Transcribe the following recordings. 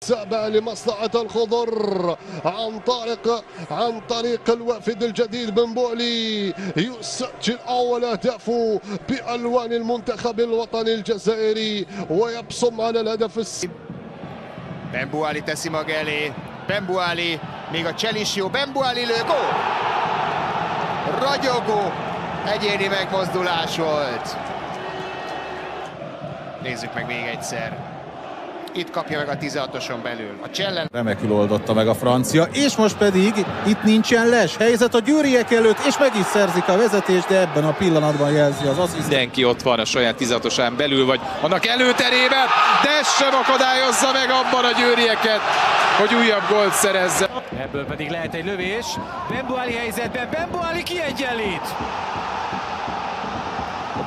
السابع لمصلحة الخضر عن طريق الوافد الجديد بن بولي، يسجل أول أهدافه بألوان المنتخب الوطني الجزائري ويبصم على الهدف Ben Buali teszi maga elé, Ben Buali, még a csel is jó, Ben Buali lő, gól! Ragyogó egyéni megmozdulás volt. Nézzük meg még egyszer. Itt kapja meg a 16-oson belül. A csellen remekül oldotta meg a francia, és most pedig itt nincsen les helyzet a győriek előtt, és meg is szerzik a vezetést, de ebben a pillanatban jelzi az assziszt. Mindenki ott van a saját 16-osán belül, vagy annak előterében, de ez sem akadályozza meg abban a győrieket, hogy újabb gólt szerezzen. Ebből pedig lehet egy lövés. Ben Buali helyzetben, Ben Buali kiegyenlít.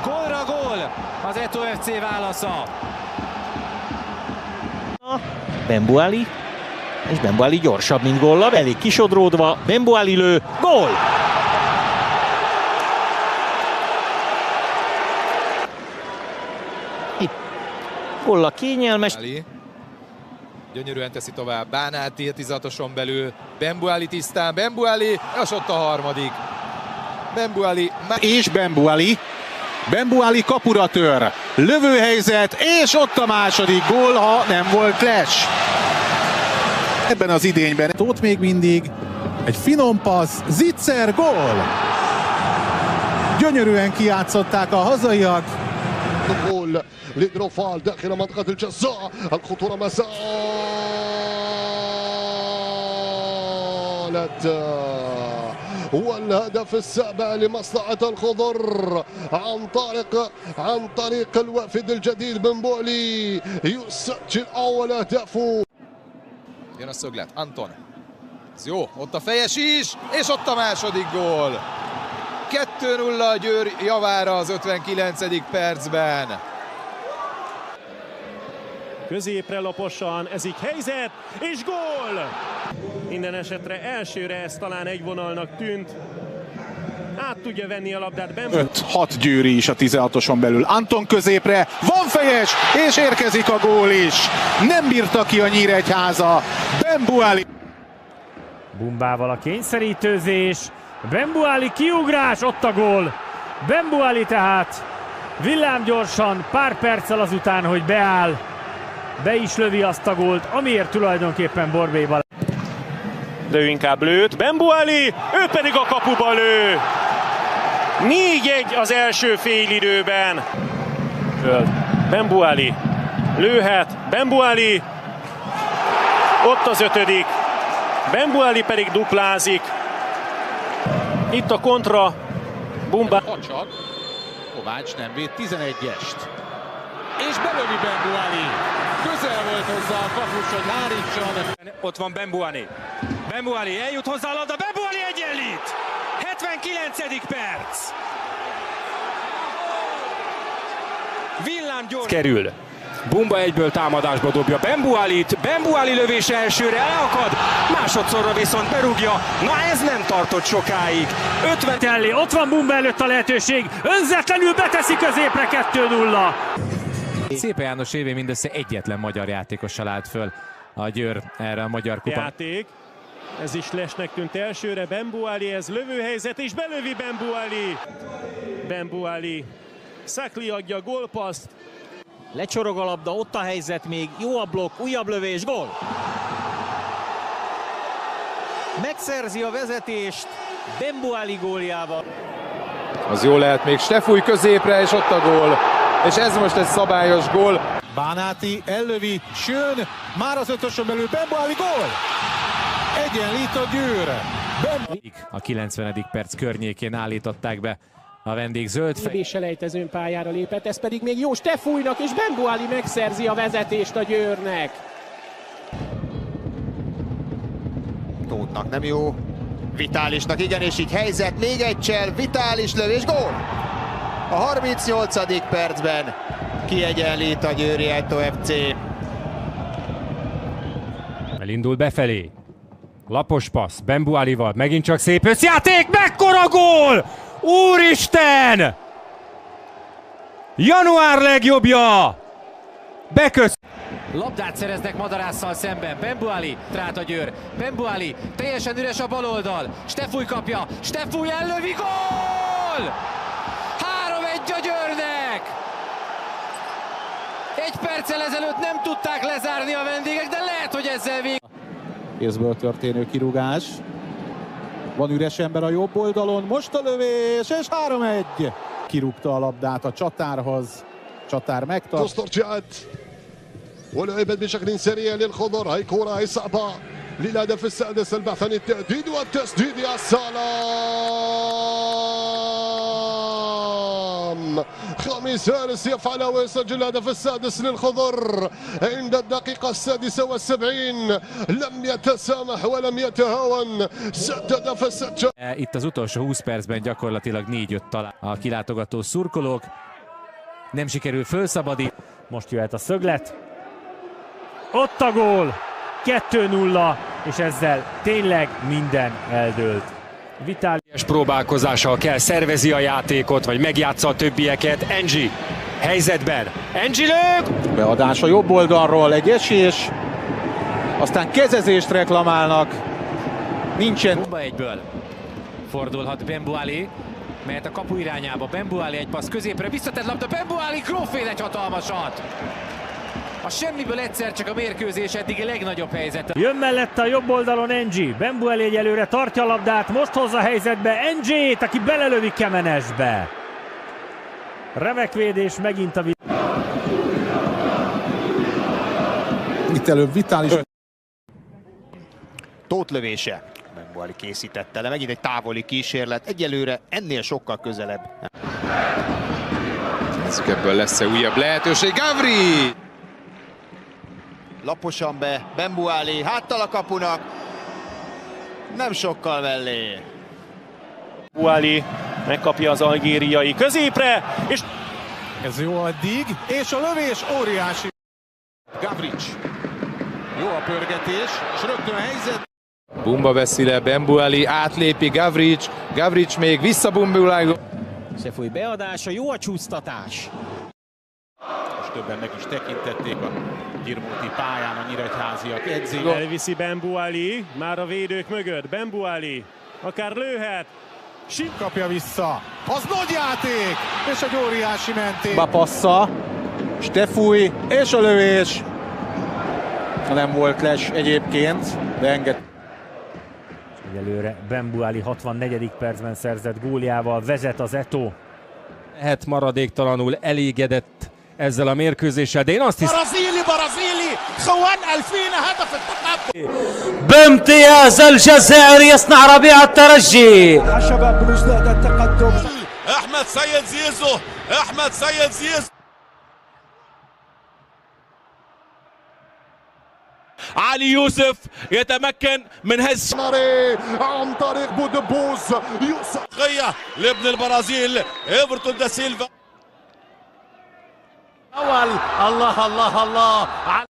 Gólra gól az Eto FC válasza. Ben Buali, és Ben Buali gyorsabb, mint Golla, elég kisodródva, Ben Buali lő, gól! Itt Golla kényelmes. Gyönyörűen teszi tovább, Bánáti a 16-oson belül, Ben Buali tisztán, Ben Buali, és ott a harmadik. Ben Buali, És Ben Buali kapura tör, lövőhelyzet, és ott a második gól, ha nem volt les. Ebben az idényben ott még mindig egy finom passz, Zicser, gól! Gyönyörűen kijátszották a hazaiak. دخول لدروفال داخل منطقة الجزاء، الخطورة ما زالت والهدف السابع لمصلحة الخضر عن طريق الوافد الجديد بن بولي، يسجل أول أهدافه. jön a szöglet, Anton. Ez jó, ott a fejes is, és ott a második gól. 2-0 a Győr javára az 59. percben. Középre laposan, ez így helyzet, és gól! Minden esetre elsőre ez talán egy vonalnak tűnt. Át tudja venni a labdát Ben. 5-6 győri is a 16-oson belül. Anton középre, van fejes, és érkezik a gól is. Nem bírta ki a Nyíregyháza. Ben Buali. Bumbával a kényszerítőzés. Ben Buali kiugrás, ott a gól. Ben Buali tehát villámgyorsan, pár perccel azután, hogy beáll, be is lövi azt a gólt, amiért tulajdonképpen Borbélyba. De ő inkább lőtt, Ben Buali, ő pedig a kapuba lő. 4-1 az első félidőben. Ben Buali lőhet, Ben Buali, ott az 5. Ben Buali pedig duplázik. Itt a kontra, Bumba. Hacsak, Kovács nem véd 11-est. És belövi Ben Buali. Közel volt hozzá a kapus, hogy hárítson. Ott van Ben Buali. Ben Buali eljut hozzá a labda, Ben Buali egyenlít! 79. perc! Villámgyors kerül. Bumba egyből támadásba dobja Ben Bualit. Ben Buali lövése elsőre elakad, másodszorra viszont berúgja. Na ez nem tartott sokáig. 50 Telli, ott van Bumba előtt a lehetőség, önzetlenül beteszi középre, 2-0. Szépe János évén mindössze egyetlen magyar játékossal állt föl a Győr erre a magyar kupa. Játék, ez is lesnek tűnt elsőre, Ben Buali, ez lövőhelyzet, és belövi Ben Buali. Ben Buali, Szakli adja a gólpaszt. Lecsorog a labda, ott a helyzet még, jó a blokk, újabb lövés, gól! Megszerzi a vezetést Ben Buali góljával. Az jó lehet még Stefúj középre, és ott a gól. És ez most egy szabályos gól. Bánáti ellövi, Schön, már az 5-ösön belül Ben Buali, gól! Egyenlít a Győr. A 90. perc környékén állították be a vendég zöld És selejtezőn pályára lépett, ez pedig még jó Stefújnak, és Ben Buali megszerzi a vezetést a Győrnek. Tóthnak nem jó, Vitálisnak igen, és így helyzet, még egy csel, Vitális lövés, gól! A 38. percben kiegyenlít a győri Eto FC. Elindul befelé. Lapos passz, Ben Bualival, megint csak szép összjáték, mekkora gól! Úristen! Január legjobbja! Bekösz! Labdát szereznek Madarásszal szemben. Bembuali, trát a Győr. Bembuali, teljesen üres a baloldal. Stefúj kapja, Stefúj ellövi, gól! 3-1 a Győrnek! Egy perccel ezelőtt nem tudták lezárni a vendégek, de lehet, hogy ezzel vég. Észből történő kirúgás. Van üres ember a jobb oldalon, most a lövés, és 3-1. Kirúgta a labdát a csatárhoz. Csatár megtart. تسترجعت ولعبت بشكل سريع للخضر. هاي كرة هاي صعبة للهدف السادس. البحث عن التهديد والتسديد. يا سلام. خميس فارس يفعل ويسجل الهدف السادس للخضر عند الدقيقة 76. لم يتسامح ولم يتهاون. سدد فسجل. Itt az utolsó 20 percben gyakorlatilag 4-5 talál a kilátogató szurkolók. Nem sikerül fölszabadítani. Most jöhet a szöglet. Ott a gól! 2-0, és ezzel tényleg minden eldőlt. Vitáliás próbálkozással kell szervezi a játékot, vagy megjátsza a többieket. Engi helyzetben. Engi lő! Beadás a jobb oldalról, egy esés. Aztán kezezést reklamálnak. Nincsen. Bumba egyből fordulhat Bembuali, mehet a kapu irányába. Bembuali egy passz középre, visszatett labda, Bembuali Krófél egy hatalmasat. A semmiből egyszer csak a mérkőzés eddigi legnagyobb helyzet. Jön mellette a jobb oldalon Engi. Bembuali egyelőre tartja a labdát, most hozza a helyzetbe Engit, aki belelövi Kemenesbe. Remek védés, megint a Itt előbb Vitális. Tóth lövése. Bembuali készítette le, megint egy távoli kísérlet. Egyelőre ennél sokkal közelebb. Nézzük, ebből lesz-e újabb lehetőség. Gavri! Laposan be, Bembuali háttal a kapunak. Nem sokkal mellé. Bembuali megkapja az algériai középre, és Ez jó addig, és a lövés óriási. Gavric. Jó a pörgetés, és rögtön a helyzet. Bumba veszi le, Bembuali átlépi Gavric. Gavric még vissza Bembuali. Stefúj beadása, jó a csúsztatás. Most többen meg is tekintették a Gyirmóti pályán a nyíregyháziak edzék. Elviszi Bembuali, már a védők mögött. Bembuali, akár lőhet. Kapja vissza. Az nagy játék, és egy óriási mentés. Passza. Stefúj, és a lövés. Nem volt les egyébként, de enged. Egyelőre Bembuali 64. percben szerzett góljával vezet az Eto. Lehet maradéktalanul elégedett ezzel a mérkőzéssel, de én azt hiszem... برازيلي خوان 2000 هدف التقدم. بامتياز الجزائر يصنع ربيع الترجي. الشباب بمجدد التقدم. احمد سيد زيزو، احمد سيد زيزو. علي يوسف يتمكن من هز عن طريق بودبوز. يوسف لابن البرازيل ايفرتون دا سيلفا. الله الله الله